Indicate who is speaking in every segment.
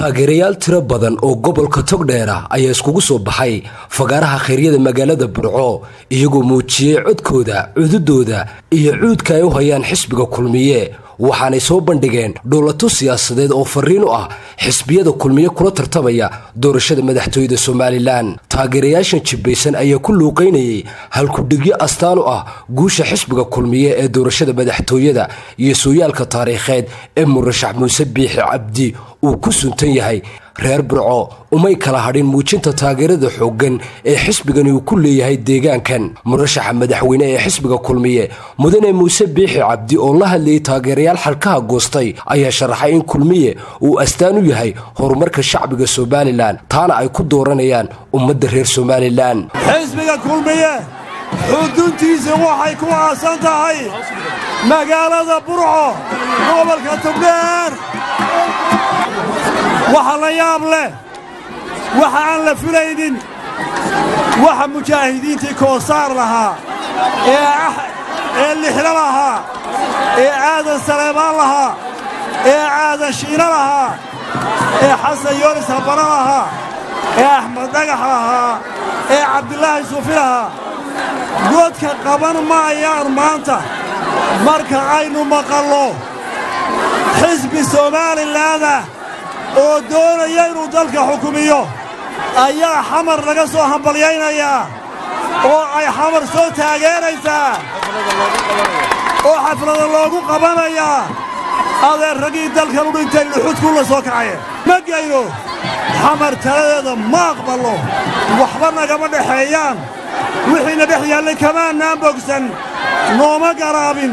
Speaker 1: taageerayaal tiro badan oo gobolka Togdheera ayaa iskugu soo baxay fagaaraha khayryada magaalada Burco iyagoo muujiyay codkooda, cududooda iyo cuudka ay u hayaan xisbiga Kulmiye waxaanay soo bandhigeen dowlado siyaasadeed oo fariin u ah xisbiyada Kulmiye kula tartamaya doorashada madaxtooyada Soomaaliland. Taageerayaashan jibeysan ayaa ku luuqeynayay halku dhigyo astaan u ah guusha xisbiga Kulmiye ee doorashada madaxtooyada iyo sooyaalka taariikheed ee murashax Muuse Biixi Cabdi uu ku suntan yahay. reer Burco umay kala hadhin muujinta taageerada xooggan ee xisbigan uu ku leeyahay deegaankan. murashaxa madaxweyne ee xisbiga Kulmiye mudane Muuse Biixi Cabdi oo la hadlayay taageerayaal xalkaha goostay ayaa sharaxay in Kulmiye uu astaan u yahay horumarka shacbiga Soomaaliland taana ay ku dooranayaan ummadda reer Soomaaliland.
Speaker 2: xisbiga Kulmiye xuduntiisa waxay ku aasan tahay magaalada Burco gobolka Togdheera. waxa la yaab leh waxa aan la filaynin waxa mujaahidiintii koosaar lahaa ee lixla lahaa ee aadan Saleebaan lahaa ee aadan Shiina lahaa ee Xasan Yoonis Habana lahaa ee Axmed Dhagax lahaa ee Cabdillaahi Suufi lahaa godka qaban maayaan maanta marka aynu maqallo xisbi Soomaaliland oo doonaya inuu dalka xukumiyo ayaa xamar laga soo hambalyaynaya oo ay xamar soo taageeraysaa oo xaflada loogu qabanaya adeer ragii dalkan u dhintay luxudku la soo kacay ma geyno xamar taladeeda ma aqbalo waxba nagama dhaxeeyaan wixii na dhex yaallay kamaanaan bogsan nooma garaabin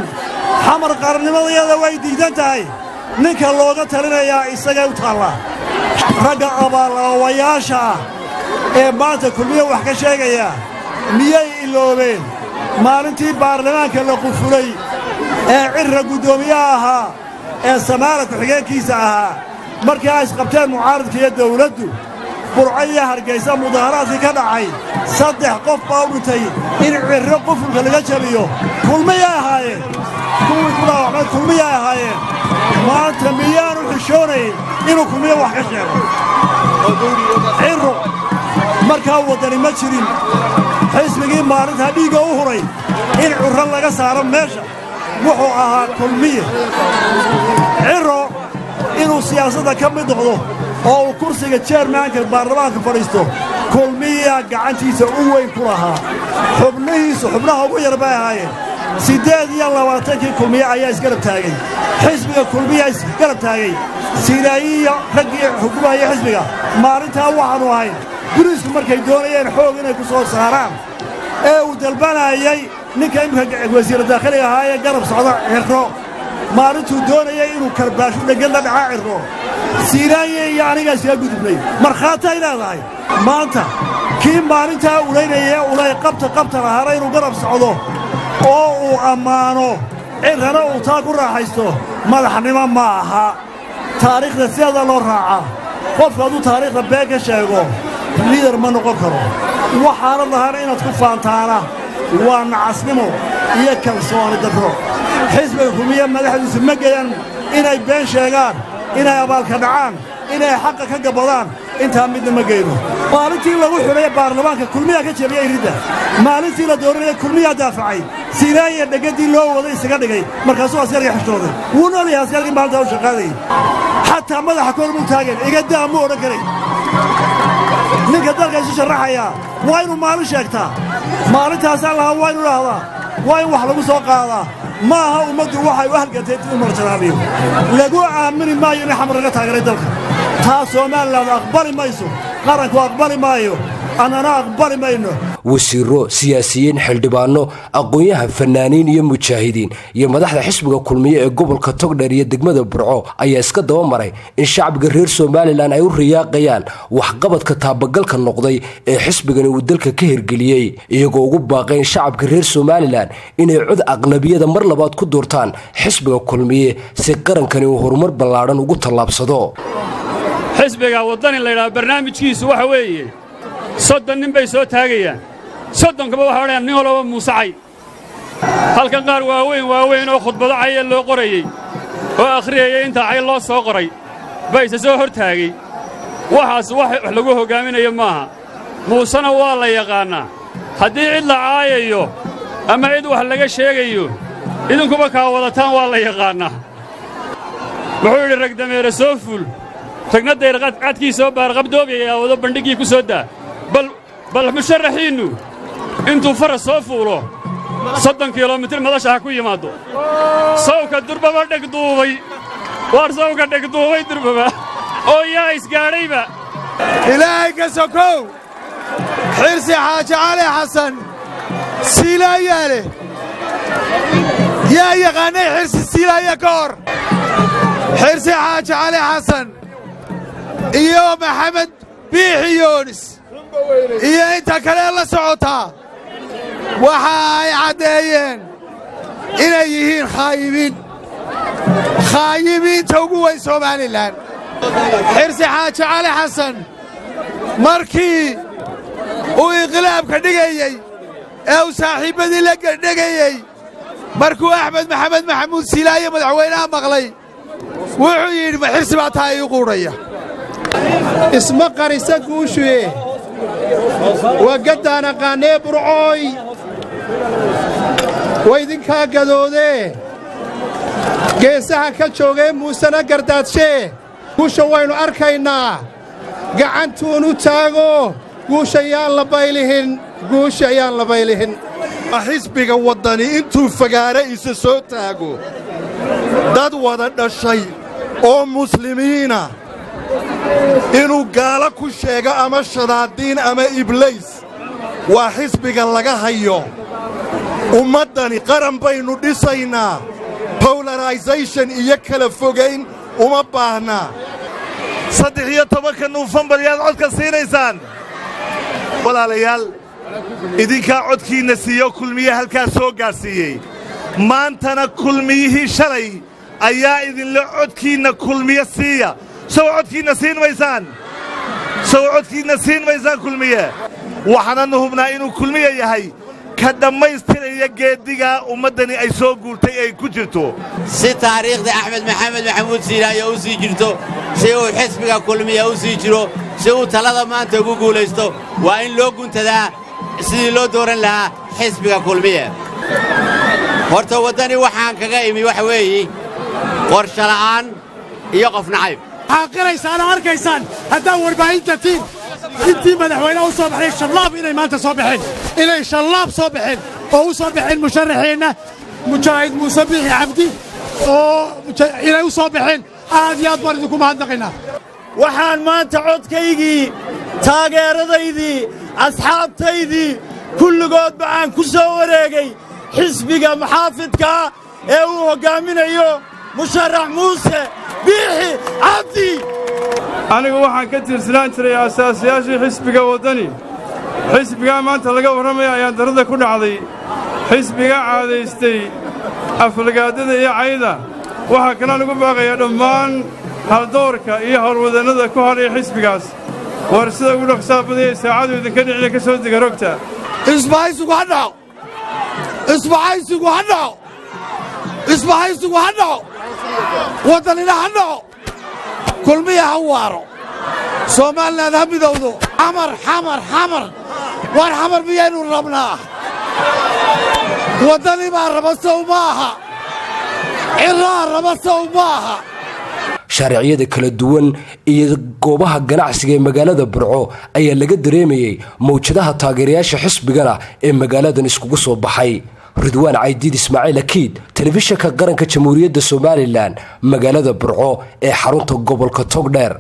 Speaker 2: xamar qarnimadeeda way diidan tahay ninka looga talinayaa isaga u taala ragga abaalawayaasha ee maanta Kulmiye wax ka sheegaya miyay iloobeen maalintii baarlamaanka la qufulay ee cirra gudoomiyaha ahaa ee Soomaaliya ku xigeenkiisa ahaa markii ay isqabteen mucaaradka iyo dawladdu Burco iyo Hargeysa mudaharaadkii ka dhacay 3 qof baa u dhintay in cirra qufulka laga jabiyo Kulmiye ahaayeen Kulmiye ahaayeen maanta miyaan u xishoonay inuu Kulmiye wax ka sheego cirro markaa wadani ma jirin xisbigii maalinta dhiiga u huray in cirro laga saaro meesha wuxuu ahaa Kulmiye cirro inuu siyaasadda ka mid noqdo oo uu kursiga chairmanka baarlamaanka fadhiisto Kulmiye gacantiisa u weyn ku lahaa xubnaha ugu yar bay ahaayeen 28 Kulmiye ayaa isgarab taagay xisbiga Kulmiye isgarab taagay Sinaayiya ragii xukuumaya xisbiga maalinta waxaanu ahay guriisku markay doonayeen xoog inay ku soo saaraan ee uu dalbanayay ninka imka wasiirada dakhliga ahaa garab socda cirro maalintu doonayay inuu karbaasho dhagan la dhaca cirro Sinaayiya iyo aniga iska gudubnay marxaata ilaahay maanta kii maalinta ulay qabta lahaa inuu garab socdo oo uu amaano cirrana uu taa ku raaxaysto madaxnimo ma aha taariikhda sida loo raaca qofka uu taariikhda been ka sheego liidar ma noqon karo waxaana lahayn inaad ku faantaana waa nacasnimo iyo kalsooni darro xisbiga Kulmiye madaxdiisu ma geeyaan inay been sheegaan inay abaalka dhacaan inay xaq ka gabadaan inta mid ma geeyno maalintii lagu xulay baarlamaanka Kulmiye ka jabiyay ridda maalintii la dooranay Kulmiye daafacay Sinaayiya dhagadii loo waday isaga dhigay markaasuu askari xishooday wuu noolyahay askarigii maalinta u shaqaaday xataa madaxa kor muu taageen iga daamo oran karay ninka dalka isu sharaxaya waa inuu maalin sheegtaa maalintaas Allah waa inuu raahdaa waa in wax lagu soo qaadaa ma aha ummaddu waxay u halgatay in marjanaabiyo lagu aamini maayo in xamar laga taageeray dalka taas Soomaaliland aqbali mayso qaranku aqbali maayo anana aqbali mayno.
Speaker 1: wasiiro siyaasiyiin xildhibaano aqoonyaha fanaaniin iyo mujaahidiin iyo madaxda xisbiga Kulmiye ee gobolka Togdheer iyo degmada Burco ayaa iska daba maray in shacbiga reer Soomaaliland ay u riyaaqayaan waxqabadka taabagalka noqday ee xisbigan uu dalka ka hirgeliyay iyagoo ugu baaqeen shacabka reer Soomaaliland inay cod aqlabiyada mar labaad ku doortaan xisbiga Kulmiye si qarankani uu horumar ballaaran ugu tallaabsado.
Speaker 3: xisbiga wadani la yiraahdo barnaamijkiisu waxa weeye 30 nin bay soo taagayaan 30 kaba waxa oranayaan nin walba muusacay halkan qaar waaweyn oo khudbado cay loo qorayay oo akhriyay inta cay loo soo qoray bayse soo hortaagay waxaas wax lagu hogaaminayo maaha muusena waa la yaqaannaa haddii cid la caayayo ama cid wax laga sheegayo idinkuba kaa wadataan waa la yaqaannaa wuxuu yidhi rag dameere soo ful ragna dayr qadkii soo baar qabdoobiya wado bandhigii ku soo daa bal musharaxiinnu intuu faras soo fuulo 30 kilomitir madasha ha ku yimaado sawka durbaba dhegduubay waar sawka dhegduubay durbaba oo yaa isgaadhayba
Speaker 2: ilaahay ka sokow xirsi xaaji cali xasan siilaayaale yaa yaqaanay xirsi silaaya ka hor xirsi xaaji cali xasan iyo maxamed biixi yoonis iyo inta kale la socotaa waxa ay caddeeyeen inay yihiin khaayibiinta ugu weyn somalilan xirsi xaaji cali xasan markii uu inqilaabka dhigayey ee uu saaxiibbadii la dhegayey markuu axmed maxamed maxamuud silaaye madaxweynaha maqlay wuxuu yidhi ma xirsi baa taa ii quudhaya
Speaker 4: isma qarisa guushuye waa gaddaan aqaannee burcooy waa idinkaa gadoodee geesaha ka joogee muusena gardaadshe guusha waynu arkaynaa gacantuun u taago guusha yaan la baylihin
Speaker 5: xisbiga waddani intuu fagaare isa soo taago dad wada dhashay oo muslimiina inuu gaalo ku sheego ama shadaadiin ama iblays waa xisbiga laga hayo ummaddani qaran baynu dhisaynaa bowlarisation iyo kala fogayn uma baahnaa 13 Noofambar yaad codka siinaysaan walaalayaal idinkaa codkiinna siiyo kulmiye halkaa soo gaarsiiyey maantana kulmiyihii shalay ayaa idinla codkiinna kulmiye siiya sow codkiinna siin maysaan kulmiye waxaananu hubnaa inuu kulmiye yahay ka dhammaystiraya geeddigaa ummaddani ay soo guurtay ay ku jirto
Speaker 6: si taariikhda axmed maxamed maxamuud siilaayo u sii jirto si uu xisbiga kulmiye u sii jiro si uu talada maanta ugu guulaysto waa in loo guntadaa sidii loo dooran lahaa xisbiga kulmiye horta waddani waxaan kaga imi waxa weeye qorshe la'aan iyo qof nacayb
Speaker 2: waxaad qiraysaan oo arkaysaan haddaan warbaahinta tiin intii madaxweynaha u soo baxday shallaab inay maanta soo baxeen inay shallaab soo baxeen oo u soo baxeen musharaxeenna mujaahid muuse biixi cabdi oo inay u soo baxeen aad iyo aad baan idinku mahadnaqaynaa waxaan maanta codkaygii taageeradaydii asxaabtaydii kulligoodba aan ku soo wareegay xisbiga muxaafidkaa ee uu hoggaaminayo musharax muuse biixi cabdi
Speaker 3: anigu waxaan ka tirsanaan jiray aasaasiyaashii xisbiga waddani xisbigaa maanta laga warramaya ayaan darrada ku dhacday xisbigaa caadaystay aflagaadada iyo cayda waxaa kalaan ugu baaqayaa dhammaan haldoorka iyo howlwadannada ku hadhaya xisbigaas war sida ugu dhaqsaa badaya saacadu idinka dhiciya ka soo diga rogta
Speaker 2: isbahaysigu ha dhaco waddanina ha dhaco kulmiya ha waaro soomaalinaad ha midowdo xamar waar xamar miyaynu rabnaa waddani baa raba sow ma aha cirraa raba sow ma aha
Speaker 1: shaariciyada kala duwan iyo goobaha ganacsiga ee magaalada Burco ayaa laga dareemayay mawjadaha taageerayaasha xisbigana ee magaaladan iskugu soo baxay Ridwaan Caydiid Ismaaciil Akiid telefishinka qaranka Jamhuuriyadda Soomaaliland magaalada Burco ee xarunta gobolka Togdheer.